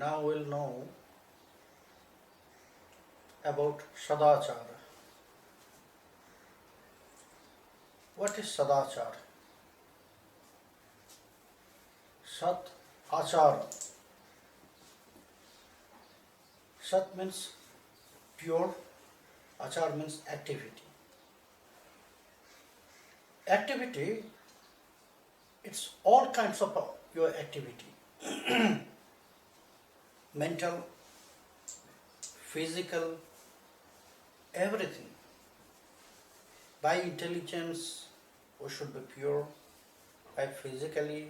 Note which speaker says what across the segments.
Speaker 1: Now we'll know about Sadachar. What is Sadachar? Sat Achara. Sat means pure, Achar means activity. Activity, it's all kinds of your activity. Mental, physical, everything. By intelligence, we should be pure. By physically,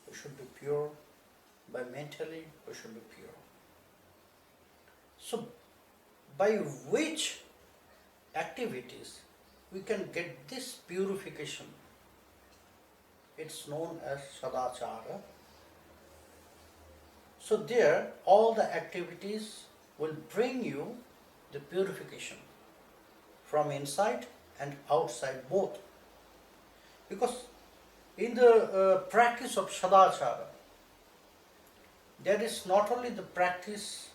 Speaker 1: we should be pure. By mentally, we should be pure. So, by which activities we can get this purification? It's known as Sadachara. So there, all the activities will bring you the purification from inside and outside both. Because in the practice of Sadachara, there is not only the practice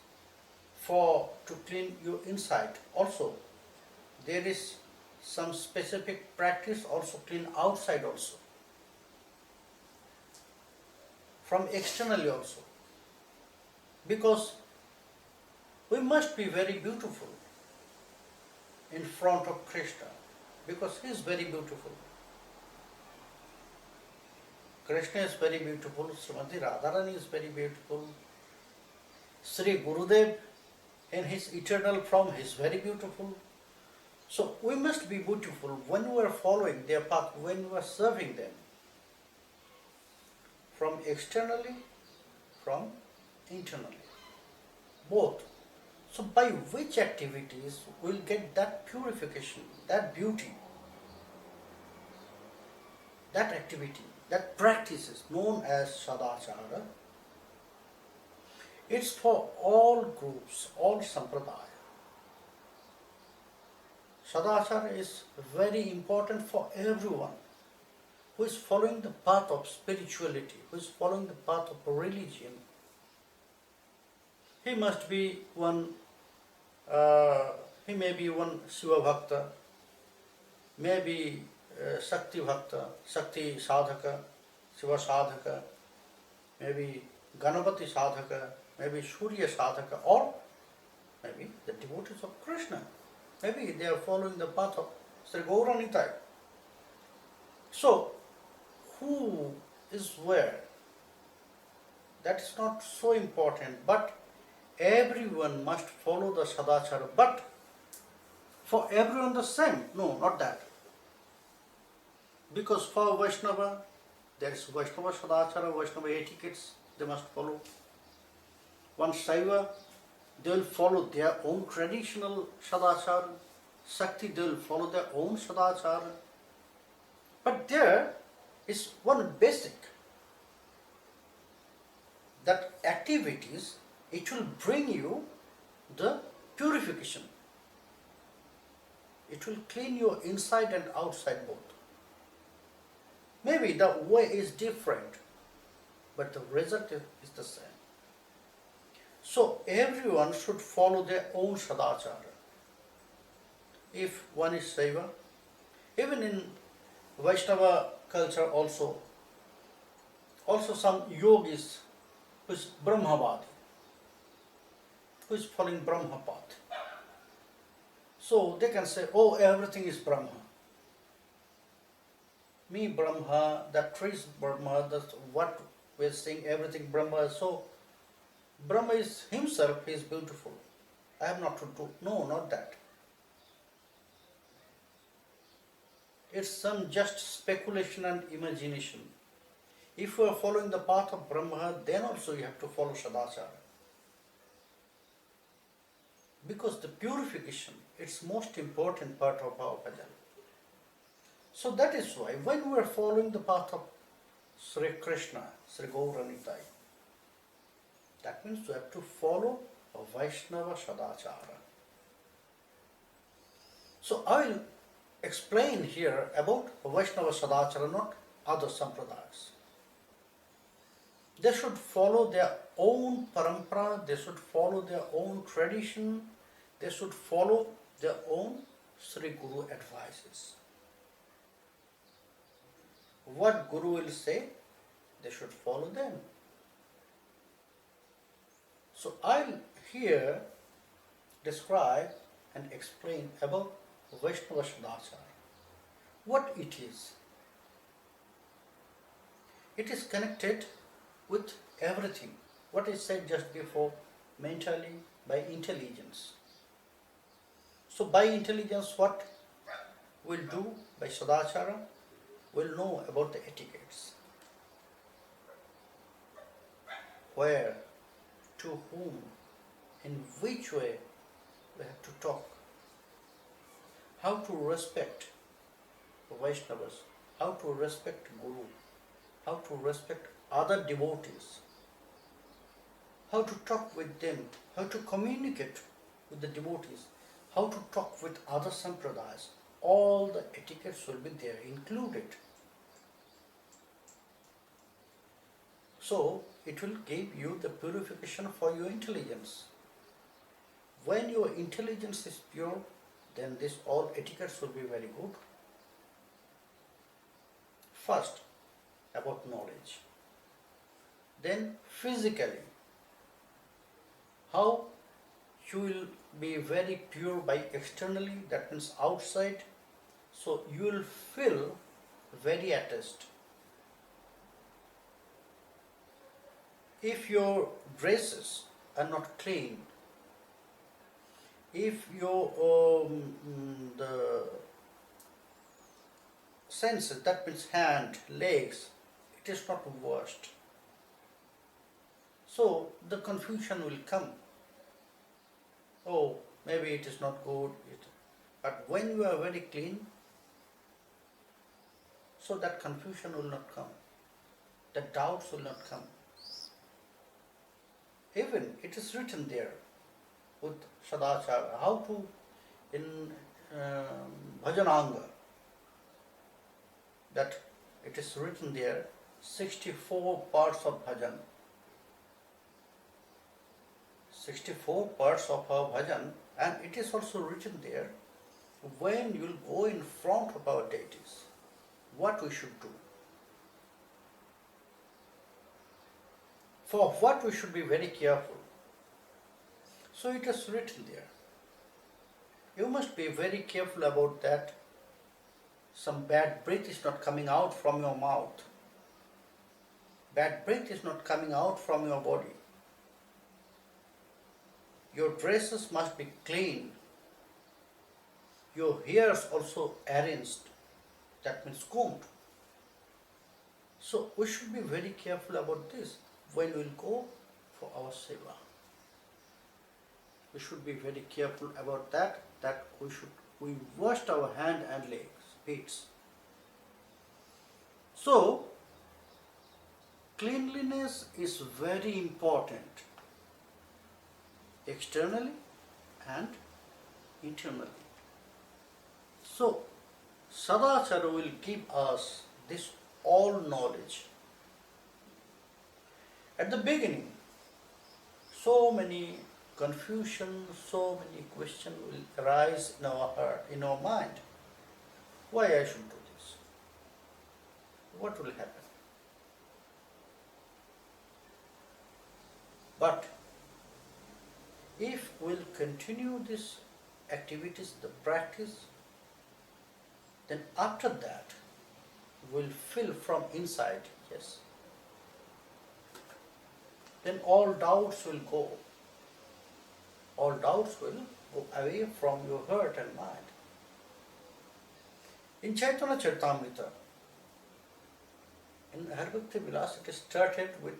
Speaker 1: to clean your inside, also there is some specific practice also clean outside also, from externally also. Because we must be very beautiful in front of Krishna, because he is very beautiful. Krishna is very beautiful, Srimati Radharani is very beautiful, Sri Gurudev in his eternal form is very beautiful. So we must be beautiful when we are following their path, when we are serving them, from externally, from internally, both. So by which activities we'll get that purification, that beauty, that activity, that practice is known as Sadachara. It's for all groups, all sampradaya. Sadachara is very important for everyone who is following the path of spirituality, who is following the path of religion. He must be one, he may be one Shiva Bhakta, maybe Shakti Bhakta, Shakti Sadhaka, Shiva Sadhaka, maybe Ganapati Sadhaka, maybe Surya Sadhaka, or maybe the devotees of Krishna. Maybe they are following the path of Sri Gaura Nitai. So, who is where? That is not so important, but everyone must follow the Sadachara. But for everyone the same? No, not that. Because for Vaishnava, there is Vaishnava Sadachara, Vaishnava etiquettes, they must follow. One Saiva, they will follow their own traditional Sadachara. Shakti, they will follow their own Sadachara. But there is one basic, that activities, it will bring you the purification. It will clean your inside and outside both. Maybe the way is different, but the result is the same. So everyone should follow their own Sadachara. If one is Saiva, even in Vaishnava culture also some yogis who is Brahmavadi, who is following Brahma path. So they can say, oh, everything is Brahma. Me Brahma, that tree is Brahma, that's what we're saying, everything Brahma. So Brahma is himself, he is beautiful. I have not to do, no, not that. It's some just speculation and imagination. If you are following the path of Brahma, then also you have to follow Sadachara. Because the purification, it's most important part of our bhajan. So that is why when we are following the path of Sri Krishna, Sri Gaura Nitai, that means we have to follow a Vaishnava Sadachara. So I will explain here about Vaishnava Sadachara, not other sampradayas. They should follow their own parampara, they should follow their own tradition, they should follow their own Sri Guru advices. What Guru will say, they should follow them. So I'll here describe and explain about Vaishnava Sadachar. What it is. It is connected with everything. What I said just before, mentally, by intelligence. So by intelligence, what we'll do by Sadachara, we'll know about the etiquettes. Where, to whom, in which way we have to talk. How to respect Vaishnavas, how to respect Guru, how to respect other devotees, how to talk with them, how to communicate with the devotees, how to talk with other sampradayas. All the etiquettes will be there included. So it will give you the purification for your intelligence. When your intelligence is pure, then this all etiquettes will be very good. First, about knowledge. Then physically, how you will be very pure by externally, that means outside, so you will feel very attached. If your dresses are not clean, if your the senses, that means hand, legs, it is not washed, so the confusion will come. Oh, maybe it is not good. But when you are very clean, so that confusion will not come, the doubts will not come. Even it is written there with Sadachar, how to in Bhajananga, that it is written there 64 parts of bhajan. 64 parts of our bhajan, and it is also written there when you will go in front of our deities, what we should do. For what we should be very careful. So it is written there. You must be very careful about that. Some bad breath is not coming out from your mouth. Bad breath is not coming out from your body. Your dresses must be clean. Your hairs also arranged, that means combed. So we should be very careful about this when we will go for our seva. We should be very careful about that we washed our hand and legs, feet. So cleanliness is very important, externally and internally. So Sadachara will give us this all knowledge. At the beginning, so many confusion, so many questions will arise in our heart, in our mind. Why I should do this? What will happen? But if we'll continue this activities, the practice, then after that we'll feel from inside, yes. Then all doubts will go. All doubts will go away from your heart and mind. In Chaitanya Charitamrita, in Harbhakti Vilas, it is started with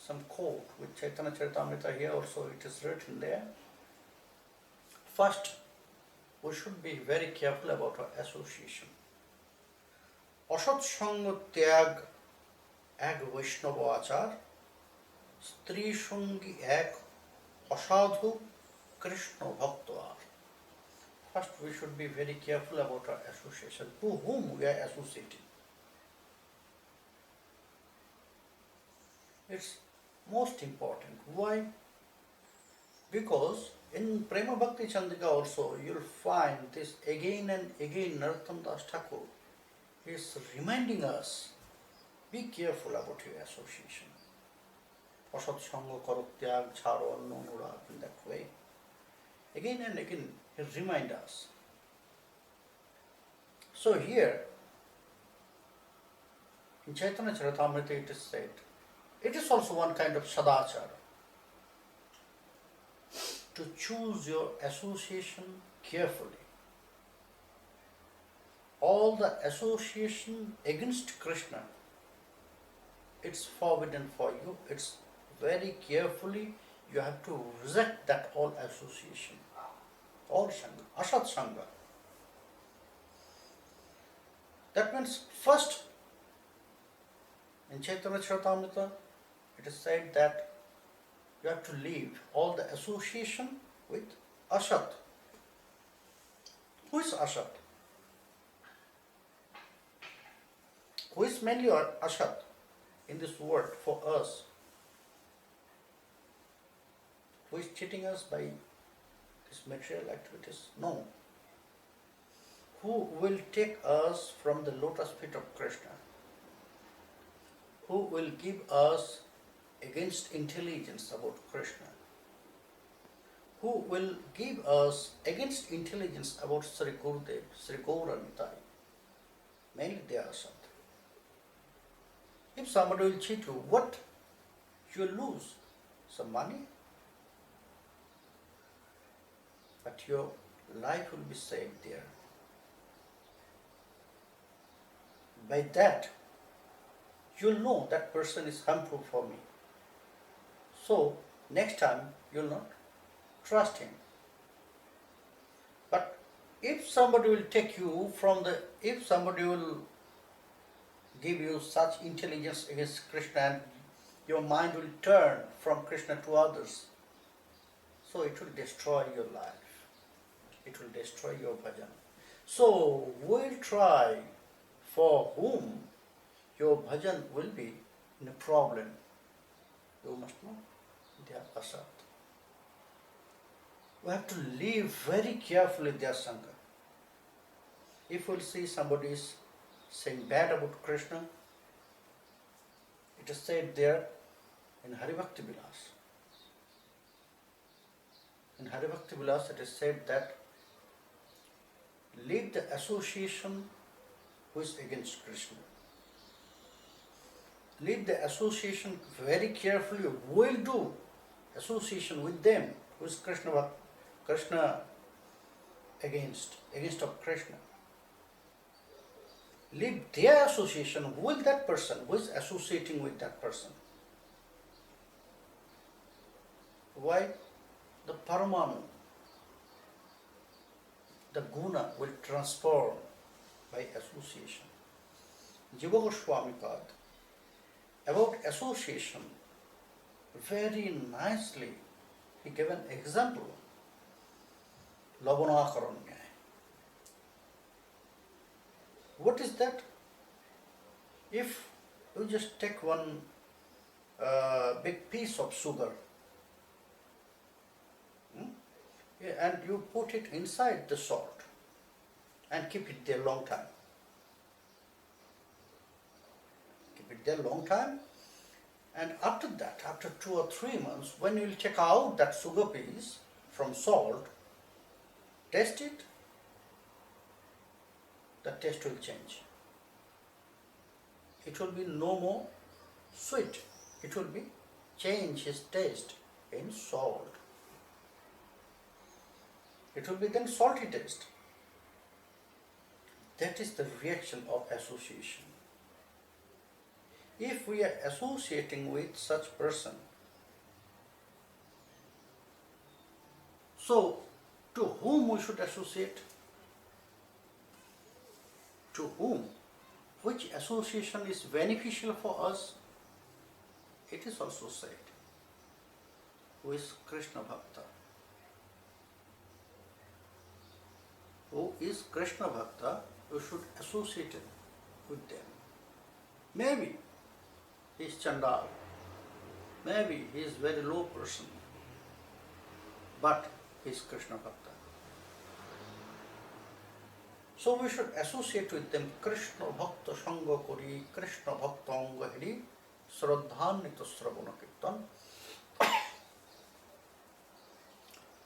Speaker 1: some quote with Chaitanya Charitamrita. Here also it is written there. First, we should be very careful about our association. Asat Sanga Tyag Ag Vaishnava Achar, Stri Shungi Ag Asadhu Krishna Bhaktavar. First, we should be very careful about our association, to whom we are associating. It's most important. Why? Because in Prema Bhakti Chandrika also you'll find this again and again. Narottam Das Thakur is reminding us, be careful about your association. Asat Sangha Karo Tyag Chharo Anurag, in that way. Again and again he reminds us. So here in Chaitanya Charitamrita it is said, it is also one kind of Sadachar, to choose your association carefully. All the association against Krishna, it's forbidden for you. It's very carefully, you have to reject that all association, all Sangha, Asat Sangha. That means first, in Chaitanya Charitamrita, it is said that you have to leave all the association with Asat. Who is Asat? Who is mainly Asat in this world for us? Who is cheating us by these material activities? No. Who will take us from the lotus feet of Krishna? Who will give us against intelligence about Krishna? Who will give us against intelligence about Sri Gurudev, Sri Gaura Nitai? Mainly they are Asat. If somebody will cheat you, what? You will lose some money, but your life will be saved there. By that, you will know that person is harmful for me. So, next time you will not trust him. But if somebody will take you if somebody will give you such intelligence against Krishna and your mind will turn from Krishna to others, so it will destroy your life. It will destroy your bhajan. So, we'll try for whom your bhajan will be in a problem. You must know, they are Asat. We have to live very carefully their Sangha. If we'll see somebody is saying bad about Krishna, it is said there in Hari Bhakti Vilas. In Hari Bhakti Vilas it is said that leave the association who is against Krishna. Leave the association very carefully. Will do association with them who is Krishna against of Krishna. Leave their association with that person who is associating with that person. Why? The Paramanu, the guna will transform by association. Jiva Goswami Pad, about association, very nicely he gave an example. Lavanakaranya. What is that? If you just take one big piece of sugar and you put it inside the salt and keep it there long time. Keep it there long time, and after that, after 2 or 3 months, when you will take out that sugar piece from salt, taste it, the taste will change. It will be no more sweet. It will be change its taste in salt. It will be then salty taste. That is the reaction of association. If we are associating with such person, so to whom we should associate? To whom? Which association is beneficial for us? It is also said, who is Krishna Bhakta. Who is Krishna Bhakta, you should associate with them. Maybe he is Chandal, Maybe he is very low person, but he is Krishna Bhakta. So we should associate with them Krishna Bhakta Sangha Kori, Krishna Bhakta Anga Hiri, Sraddhanita Sravana Kirtan.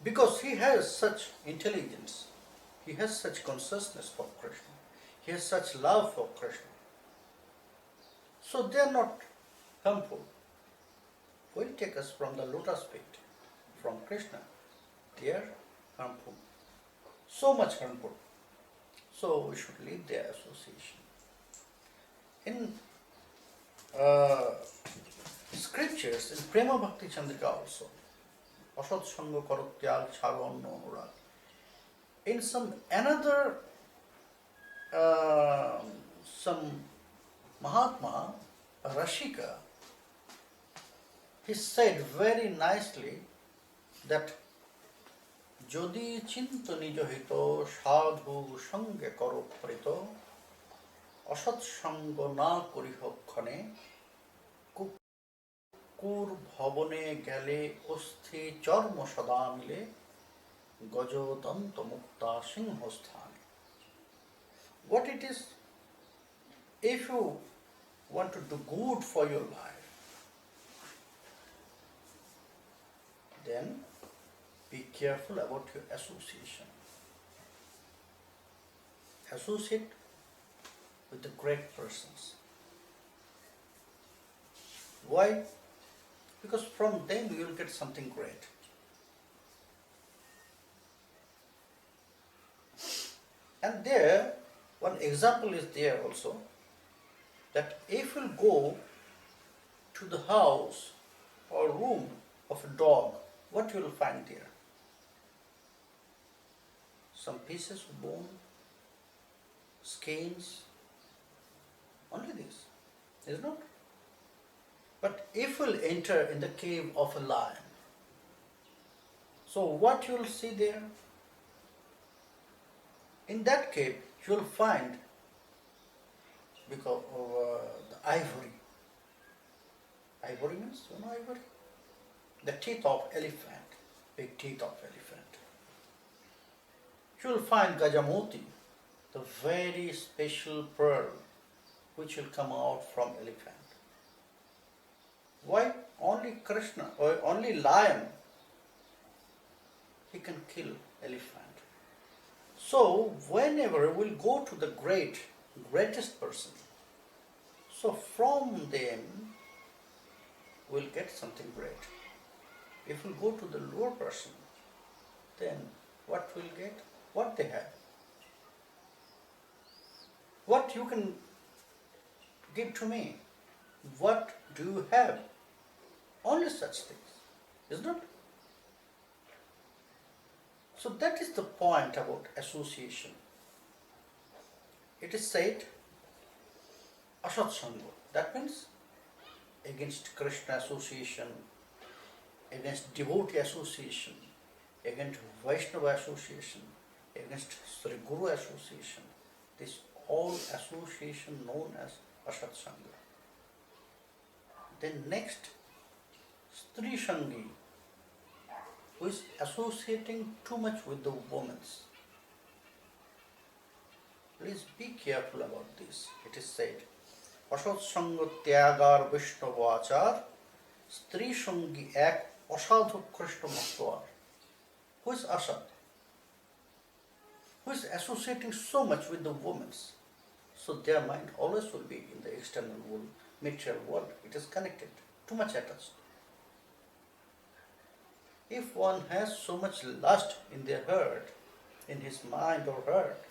Speaker 1: Because he has such intelligence, he has such consciousness for Krishna, he has such love for Krishna. So they are not harmful. Will take us from the lotus feet, from Krishna. They are harmful, so much harmful. So we should leave their association. In scriptures, in Prema Bhakti Chandrika also, Asat Sangha Karutyal Chavan Anurag. In some another some Mahatma, Rashika, he said very nicely that Jodi Chintani Johito Sadhu Sange Karo Prito Asat Sango Na Kurihokhane Kukur Bhavane Gale Usti Charma Sadamile Gajo Danta Mukta Singhosthane. What it is, if you want to do good for your life, then be careful about your association. Associate with the great persons. Why? Because from them you will get something great. And there, one example is there also, that if you go to the house or room of a dog, what you will find there? Some pieces of bone, skins, only this, is not? But if you will enter in the cave of a lion, so what you will see there? In that cave, you will find, because of the ivory. Ivory means, you know ivory? The teeth of elephant, big teeth of elephant. You will find Gajamoti, the very special pearl which will come out from elephant. Why? Only Krishna or only lion, he can kill elephant. So whenever we'll go to the greatest person, so from them we'll get something great. If we go to the lower person, then what we'll get? What they have. What you can give to me? What do you have? Only such things, isn't it? So that is the point about association. It is said, Asat Sangha. That means against Krishna association, against devotee association, against Vaishnava association, against Sri Guru association. This all association known as Asat Sangha. Then next, Stri Sangi, who is associating too much with the women. Please be careful about this. It is said, Asat Sangha Tyagar Vishnavachar, Stri Sangi Ek Asadhu Krishna Bhaktvar. Who is Asad? Who is associating so much with the women? So their mind always will be in the external world, material world. It is connected, too much attached. If one has so much lust in their heart, in his mind or heart,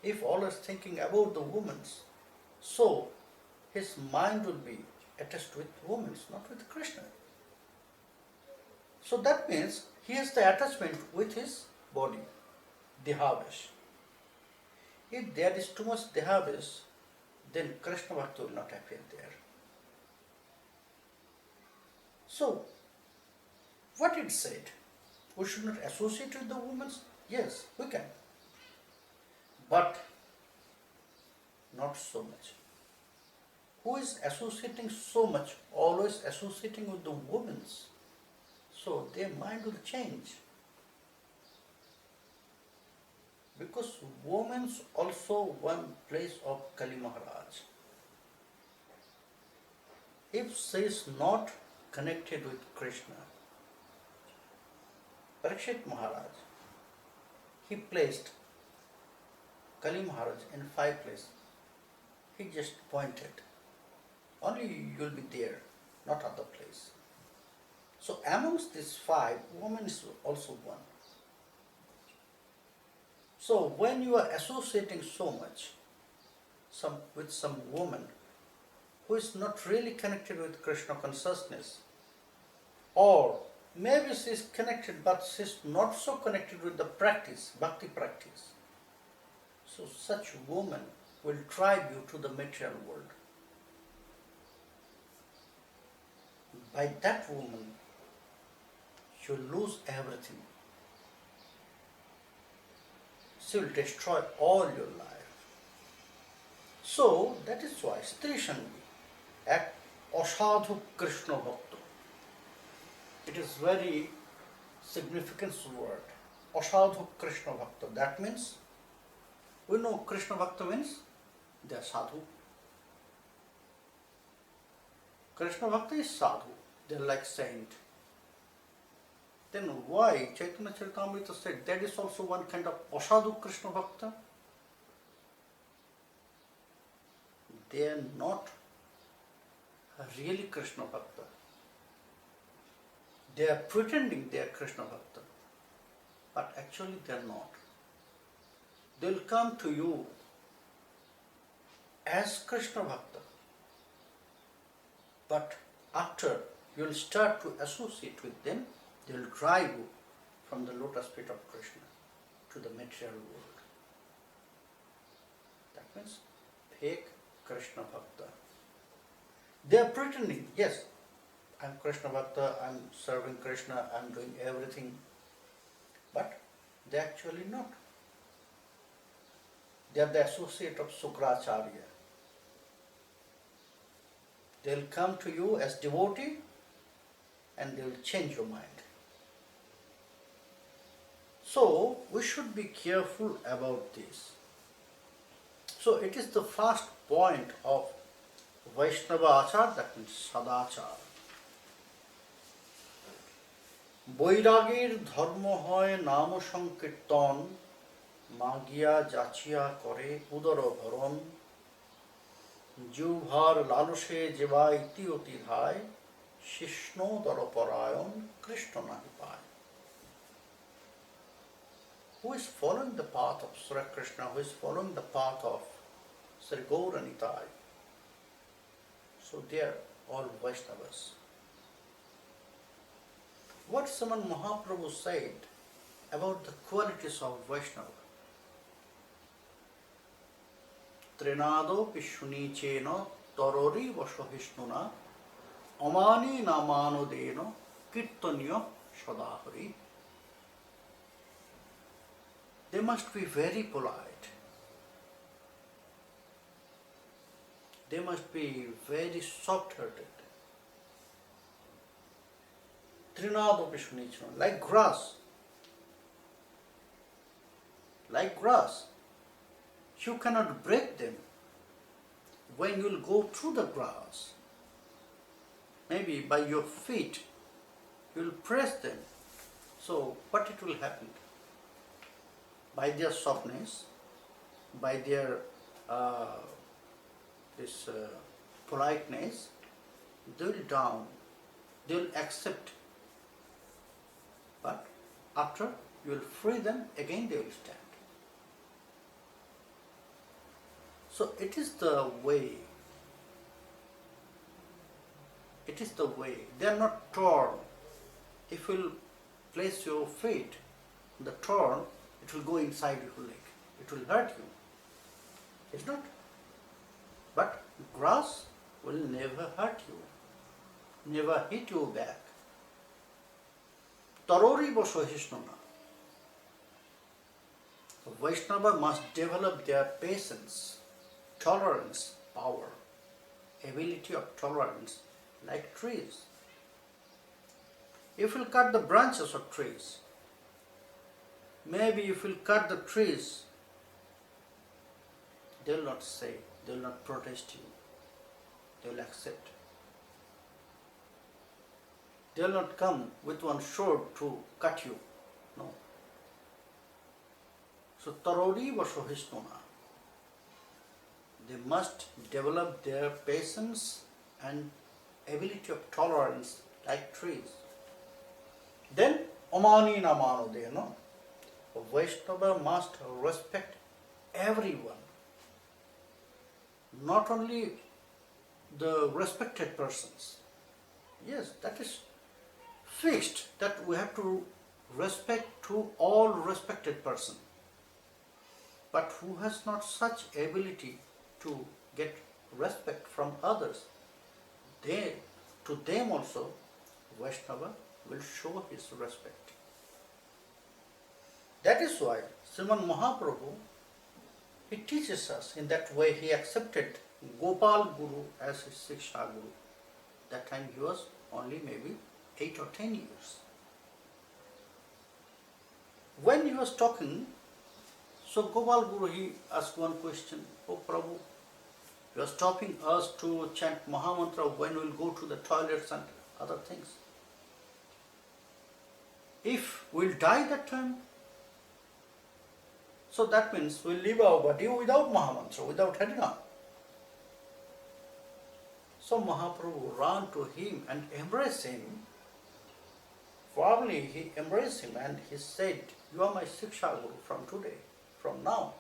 Speaker 1: if always thinking about the women, so his mind will be attached with women, not with Krishna. So that means he has the attachment with his body, Dehavesh. If there is too much Dehavesh, then Krishna Bhakti will not appear there. So, what it said, we should not associate with the women? Yes, we can. But not so much. who is associating so much, always associating with the women. So their mind will change. Because women also one place of Kali Maharaj. If she is not connected with Krishna, Parikshit Maharaj, he placed Kali Maharaj in 5 places. He just pointed. Only you will be there, not other place. So amongst these 5, women is also one. So when you are associating so much with some woman who is not really connected with Krishna consciousness, or maybe she is connected but she is not so connected with the practice, bhakti practice, so such woman will drive you to the material world. By that woman, you lose everything. She will destroy all your life. So that is why Stri Sangi, act asadhu Krishna Bhakta. It is very significant word. Asadhu Krishna Bhakta. That means, we know Krishna Bhakta means they are sadhu. Krishna Bhakta is sadhu. They are like saint. Then why Chaitanya Charitamrita said that is also one kind of asadhu Krishna Bhakta? They are not really Krishna Bhakta. They are pretending they are Krishna Bhakta, but actually they are not. They will come to you as Krishna Bhakta, but after you will start to associate with them, they will drive you from the lotus feet of Krishna to the material world. That means fake Krishna Bhakta. They are pretending, yes, I am Krishna Bhakta, I am serving Krishna, I am doing everything, but they are actually not. They are the associate of Sukracharya. They will come to you as devotee and they will change your mind. So we should be careful about this. So it is the first point of Vaishnava Achar, that means Sadachar. বৈরাগীর ধর্ম হয় নাম সংকীর্তন, মাগিয়া যাচিয়া করে উদর ভরণ, জিহ্বার লালসে যেবা ইতি অতি ধায়, শিষ্ণোদর পরায়ণ কৃষ্ণ নাহি পায়. Who is following the path of Sri Krishna, who is following the path of Sri Gaura Nitai, so they are all Vaishnavas. What Saman Mahaprabhu said about the qualities of Vaishnava? Trinado Pishunicheno Torori Vashahishnuna Amani Namanodeno Kirtanyo Sadahari. They must be very polite. They must be very soft-hearted. Trinadopishunichana, like grass. Like grass. You cannot break them. When you will go through the grass, maybe by your feet, you will press them. So what it will happen? By their softness, by their politeness, they will down, they will accept. But after you will free them, again they will stand. So it is the way. It is the way. They are not torn. If you will place your feet on the torn, it will go inside your leg. It will hurt you. It's not. But grass will never hurt you, never hit you back. Tarori Vasahishnuna. Vaishnava must develop their patience, tolerance, power ability of tolerance like trees. If you cut the branches of trees, maybe if you cut the trees, they will not say, they will not protest you, they will accept. They will not come with one sword to cut you, no. So, tarodi vasohisnuna. They must develop their patience and ability of tolerance like trees. Then, amani na manodena. A Vaishnava must respect everyone, not only the respected persons. Yes, that is fixed, that we have to respect to all respected persons. But who has not such ability to get respect from others, to them also Vaishnava will show his respect. That is why Sriman Mahaprabhu, he teaches us in that way. He accepted Gopal Guru as his Siksha Guru. That time he was only maybe 8 or 10 years. When he was talking, so Gopal Guru, he asked one question, "Oh Prabhu, you are stopping us to chant Mahamantra when we will go to the toilets and other things. If we will die that time, so that means we will leave our body without Mahamantra, without Harinam." So Mahaprabhu ran to him and embraced him. Formally he embraced him and he said, "You are my Siksha Guru from today, from now.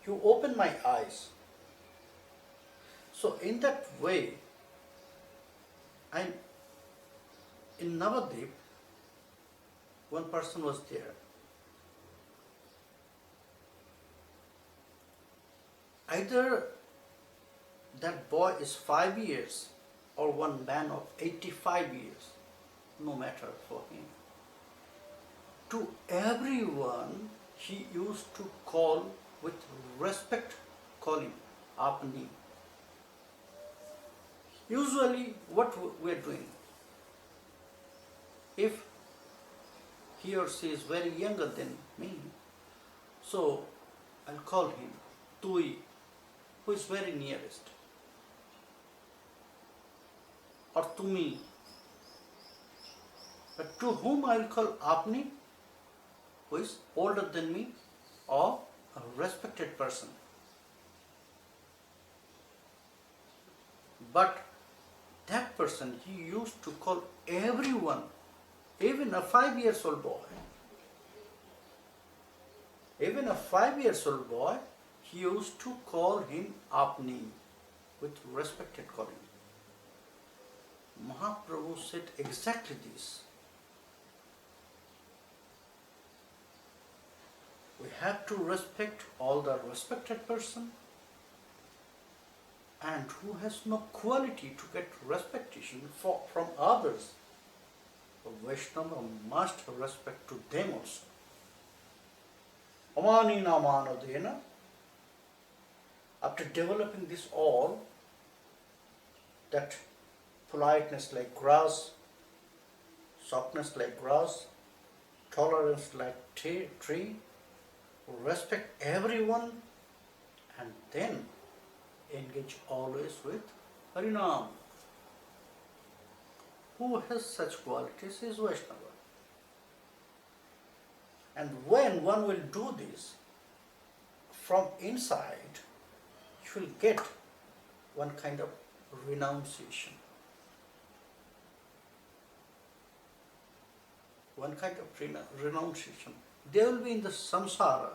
Speaker 1: You open my eyes." So in that way, and in Navadvip, one person was there. Either that boy is 5 years or one man of 85 years, no matter for him. To everyone he used to call with respect, call him Apni. Usually what we are doing, if he or she is very younger than me, so I'll call him Tui, who is very nearest, or Tumi. But to whom I'll call Apni, who is older than me or a respected person. But that person, he used to call everyone, even a 5-year-old boy. Even a 5-year-old boy, he used to call him Apni, with respected calling. Mahaprabhu said exactly this. We have to respect all the respected person, and who has no quality to get respectation from others. A Vaishnava must respect to them also. Amanina manodena. After developing this all, that politeness like grass, softness like grass, tolerance like tree, respect everyone, and then engage always with Harinam. Who has such qualities is Vaishnava. And when one will do this from inside, you will get one kind of renunciation. One kind of renunciation. They will be in the samsara,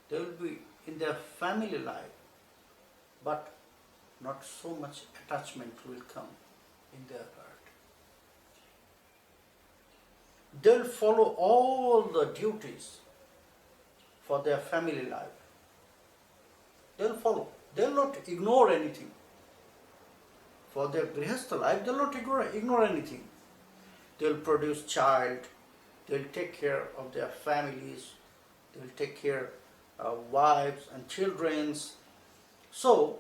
Speaker 1: they will be in their family life, but not so much attachment will come in their heart. They will follow all the duties for their family life. They will follow. They will not ignore anything. For their grihastha life, they will not ignore anything. They will produce child. They will take care of their families. They will take care of wives and children. So,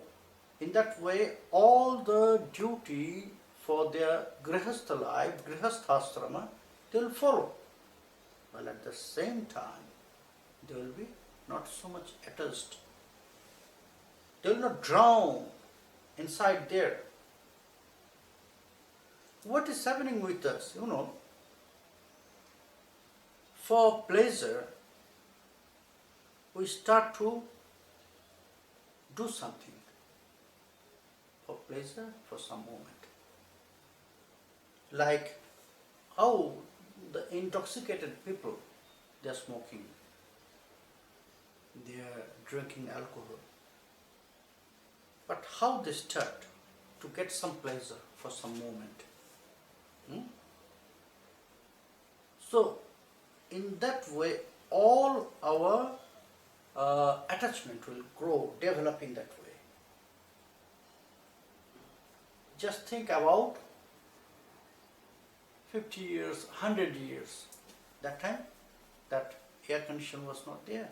Speaker 1: In that way, all the duty for their grihastha life, grihasthasrama, they will follow. While at the same time, they will be not so much attached. They will not drown inside there. What is happening with us? For pleasure, we start to do something. For pleasure, for some moment. Like how the intoxicated people, they are smoking, they are drinking alcohol. But how they start to get some pleasure for some moment. So, in that way, all our attachment will grow, develop in that way. Just think about 50 years, 100 years. That time, that air condition was not there.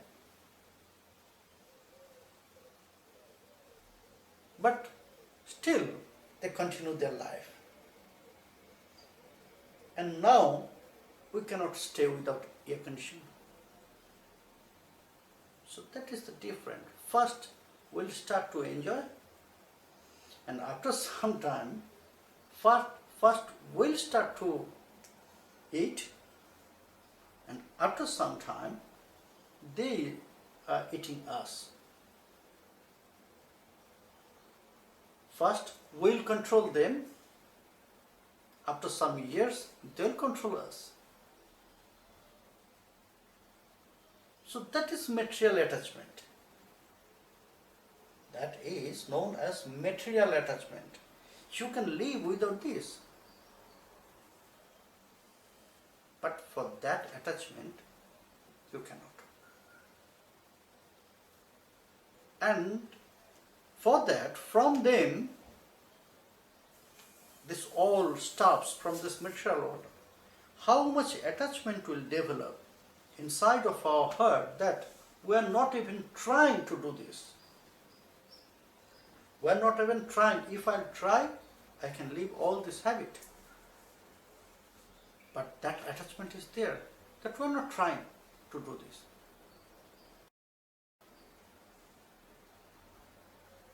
Speaker 1: But still, they continue their life. And now, we cannot stay without air conditioning. So that is the difference. First, we'll start to enjoy, and after some time, first we'll start to eat, and after some time, they are eating us. First, we'll control them. After some years, they'll control us. So that is material attachment. That is known as material attachment. You can live without this. But for that attachment, you cannot. And for that, from them, this all stops from this material world. How much attachment will develop inside of our heart that we are not even trying to do this. We are not even trying. If I try, I can leave all this habit. But that attachment is there, that we are not trying to do this.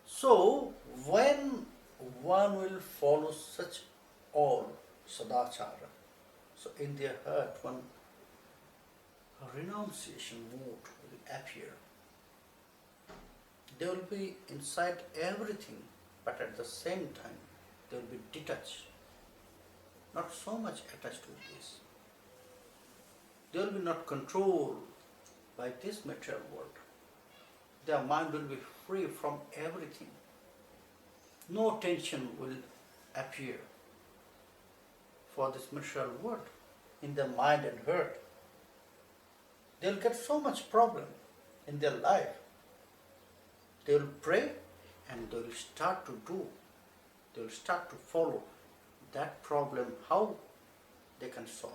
Speaker 1: So, when one will follow such all Sadachar, so in their heart one renunciation mood will appear. They will be inside everything, but at the same time they will be detached, not so much attached with this. They will be not controlled by this material world. Their mind will be free from everything. No tension will appear for this material world in their mind and heart. They will get so much problem in their life. They will pray and they will start to do, they will start to follow that problem, how they can solve.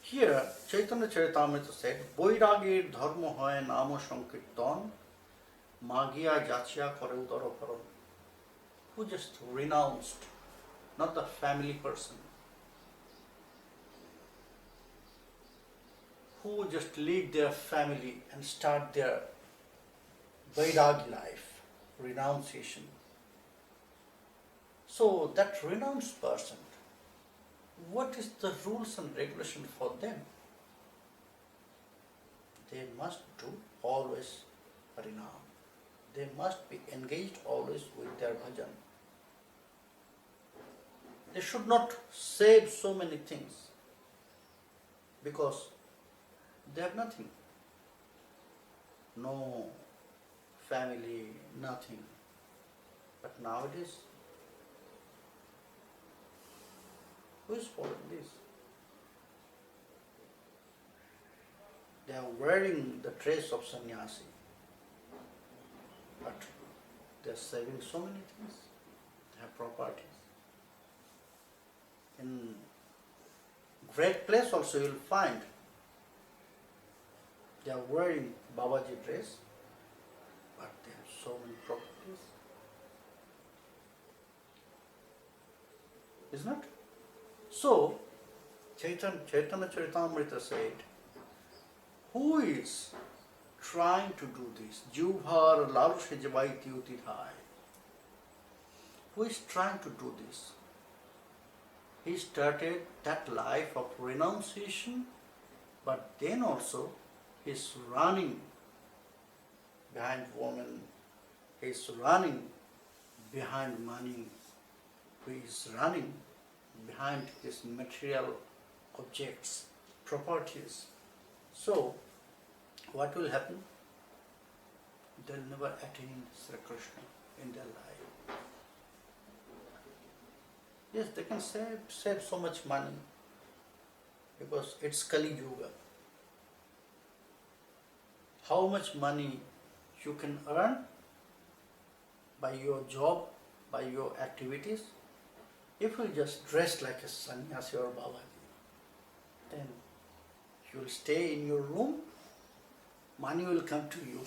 Speaker 1: Here, Chaitanya Charitamrita said, Boiragir dharma hoy nama sankirtan, magiya jachya kore udara paran. Who just renounced, not the family person, who just leave their family and start their Vairagi life, renunciation. So that renounced person, what is the rules and regulation for them? They must do always harinam. They must be engaged always with their bhajan. They should not save so many things because they have nothing. No family, nothing. But nowadays, who is following this? They are wearing the dress of sannyasi, but they are saving so many things. They have properties. In great place also you will find they are wearing Babaji dress, but so many properties. Isn't it? So, Chaitanya Charitamrita said, who is trying to do this? Jubhar Larush Javaiti Utidhai. Who is trying to do this? He started that life of renunciation, but then also he is running behind woman, he is running behind money, he is running behind his material objects, properties. So, what will happen? They will never attain Sri Krishna in their life. Yes, they can save so much money because it's Kali Yuga. How much money you can earn by your job, by your activities? If you just dress like a sannyasi or Babaji, then you will stay in your room, money will come to you.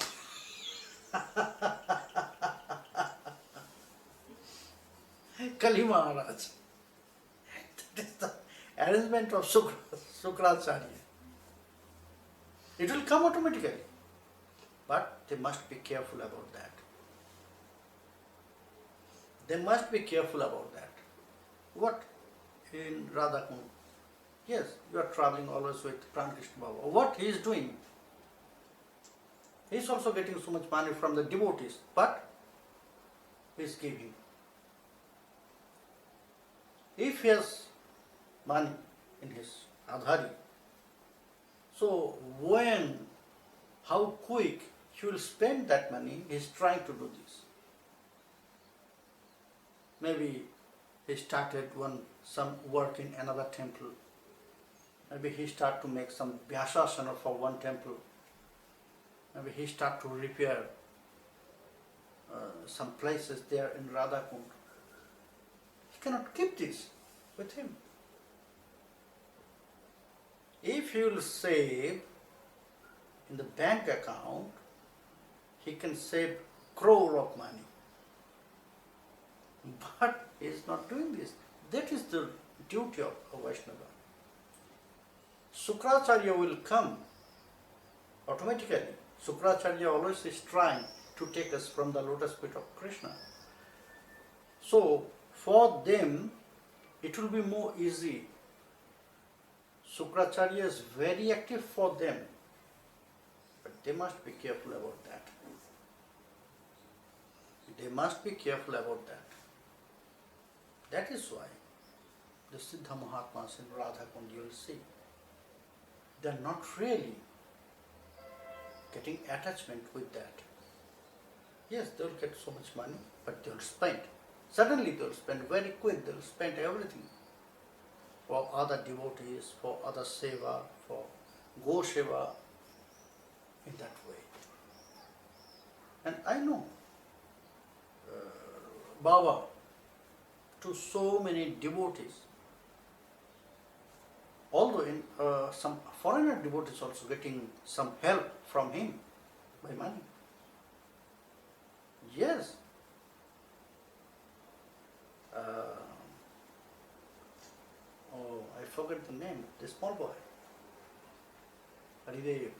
Speaker 1: Kali Maharaj. That is the arrangement of Sukracharya. It will come automatically. But they must be careful about that. They must be careful about that. What? In Radha Kund. Yes, you are traveling always with Pran Krishna Baba. What he is doing? He is also getting so much money from the devotees, but he is giving. If he has money in his adhari, so how quick he will spend that money, he is trying to do this. Maybe he started some work in another temple. Maybe he start to make some vyasasana for one temple. Maybe he start to repair some places there in Radhakund. He cannot keep this with him. If he will save in the bank account, he can save crore of money. But he is not doing this. That is the duty of a Vaishnava. Sukracharya will come automatically. Sukracharya always is trying to take us from the lotus feet of Krishna. So, for them, it will be more easy. Sukracharya is very active for them. But they must be careful about that. They must be careful about that. That is why the Siddha Mahatmas in Radhakund, you will see, they are not really getting attachment with that. Yes, they will get so much money, but they will spend. Suddenly they will spend very quick, they will spend everything for other devotees, for other seva, for go seva, in that way. And I know Baba to so many devotees, although in some foreigner devotees also getting some help from him by money. Yes. I forget the name, the small boy. Haridev.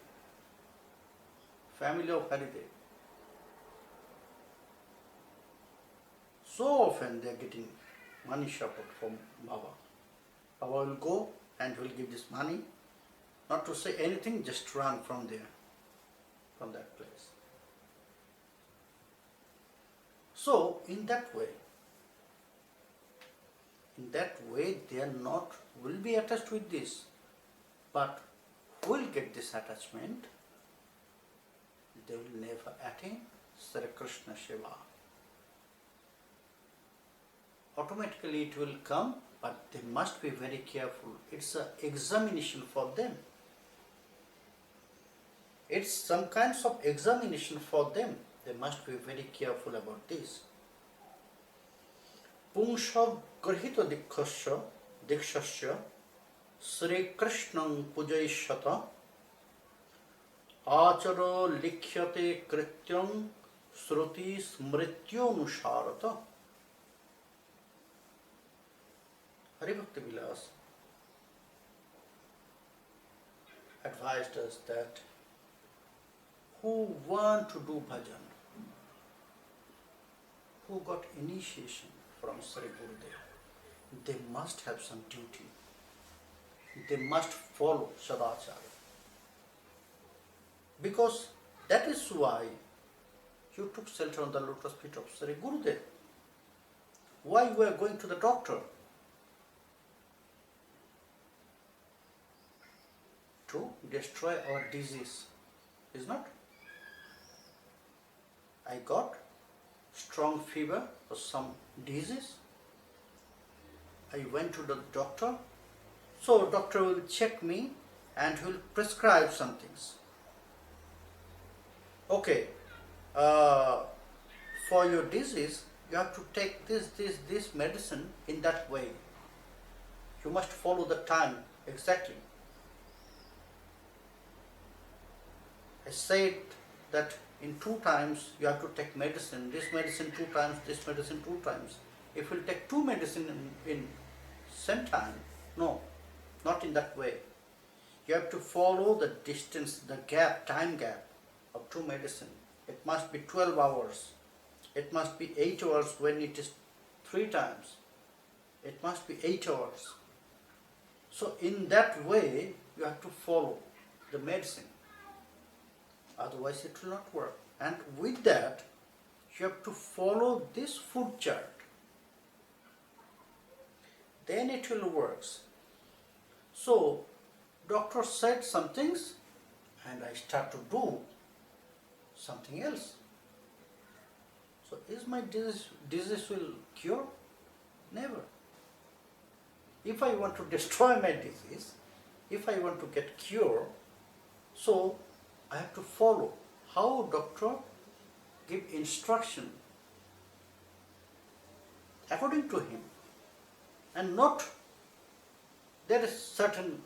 Speaker 1: Family of Haridev. So often they are getting money support from Baba. Baba will go and will give this money, not to say anything, just run from there, from that place. So, in that way they are not, will be attached with this, but will get this attachment, they will never attain Sri Krishna Shiva. Automatically it will come, but they must be very careful. It's an examination for them. It's some kinds of examination for them. They must be very careful about this. Pungsha grihita dikshasya Sri Krishnam pujaishata achara likhyate krityam Shruti Smrityonusharata. Haribhakti Vilas advised us that who want to do bhajan, who got initiation from Sri Gurudev, they must have some duty. They must follow Sadachar. Because that is why you took shelter on the lotus feet of Sri Gurudev. Why you are going to the doctor? To destroy our disease, is not? I got strong fever or some disease. I went to the doctor. So doctor will check me and he will prescribe some things. Okay, for your disease, you have to take this medicine in that way. You must follow the time exactly. I said that in 2 times you have to take medicine, this medicine 2 times, this medicine 2 times. If you take 2 medicine in same time, no, not in that way. You have to follow the distance, the gap, time gap of 2 medicine. It must be 12 hours. It must be 8 hours when it is 3 times. It must be 8 hours. So in that way, you have to follow the medicine. Otherwise it will not work. And with that, you have to follow this food chart. Then it will work. So, doctor said some things and I start to do something else. So is my disease will cure? Never. If I want to destroy my disease, if I want to get cure, so I have to follow how doctor give instruction according to him, and not there is certain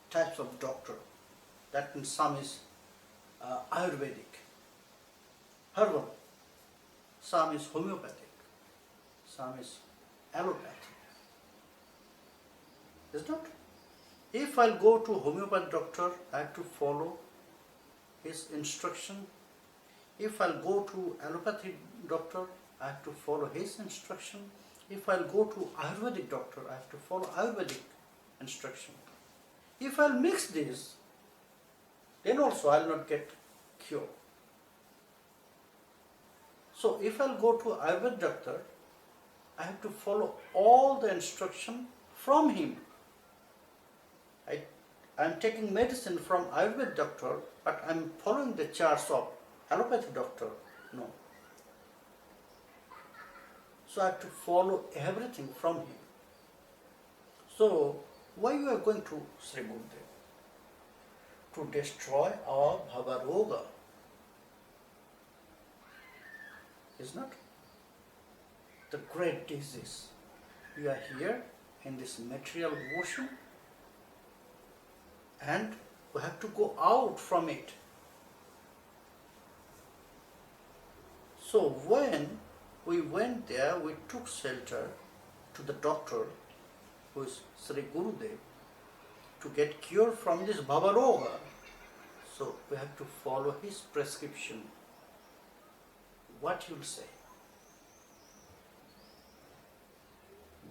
Speaker 1: types of doctor. That means some is Ayurvedic, herbal, some is homeopathic, some is allopathic. Is not? If I go to homeopathic doctor, I have to follow his instruction. If I'll go to allopathic doctor, I have to follow his instruction. If I'll go to Ayurvedic doctor, I have to follow Ayurvedic instruction. If I'll mix this, then also I'll not get cure. So if I'll go to Ayurvedic doctor, I have to follow all the instruction from him. I'm taking medicine from Ayurvedic doctor, but I'm following the charts of allopathic doctor. No. So I have to follow everything from him. So why you are going to Sri Gurudev? To destroy our bhavaroga. Is not? The great disease. We are here in this material ocean, and we have to go out from it. So when we went there, we took shelter to the doctor, who is Sri Gurudev, to get cure from this bhavaroga. So we have to follow his prescription. What you will say?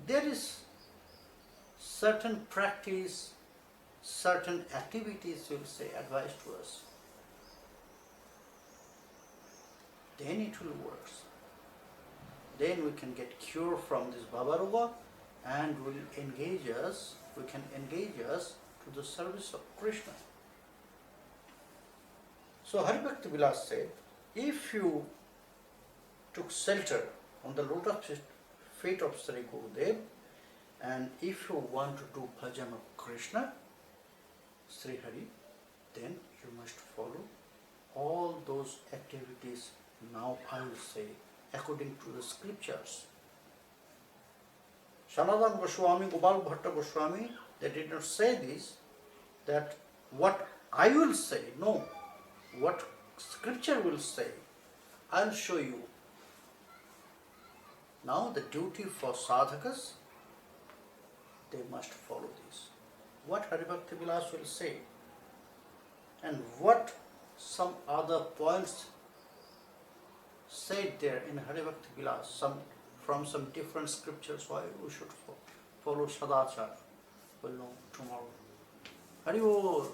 Speaker 1: There is certain practice, certain activities you will say advice to us. Then it will work. Then we can get cure from this bhavaroga and we can engage us to the service of Krishna. So Haribhakti Vilas said, if you took shelter on the lotus feet of Sri Gurudev, and if you want to do bhajan of Krishna, Sri Hari, then you must follow all those activities. Now I will say according to the scriptures. Sanatana Goswami, Gopal Bhatta Goswami, they did not say this, that what I will say, no, what scripture will say. I'll show you. Now the duty for sadhakas, they must follow this. What Hari Bhakti Vilas will say, and what some other points said there in Hari Bhakti Vilas, from some different scriptures, why we should follow Sadachar. We'll know tomorrow. Hari Bol.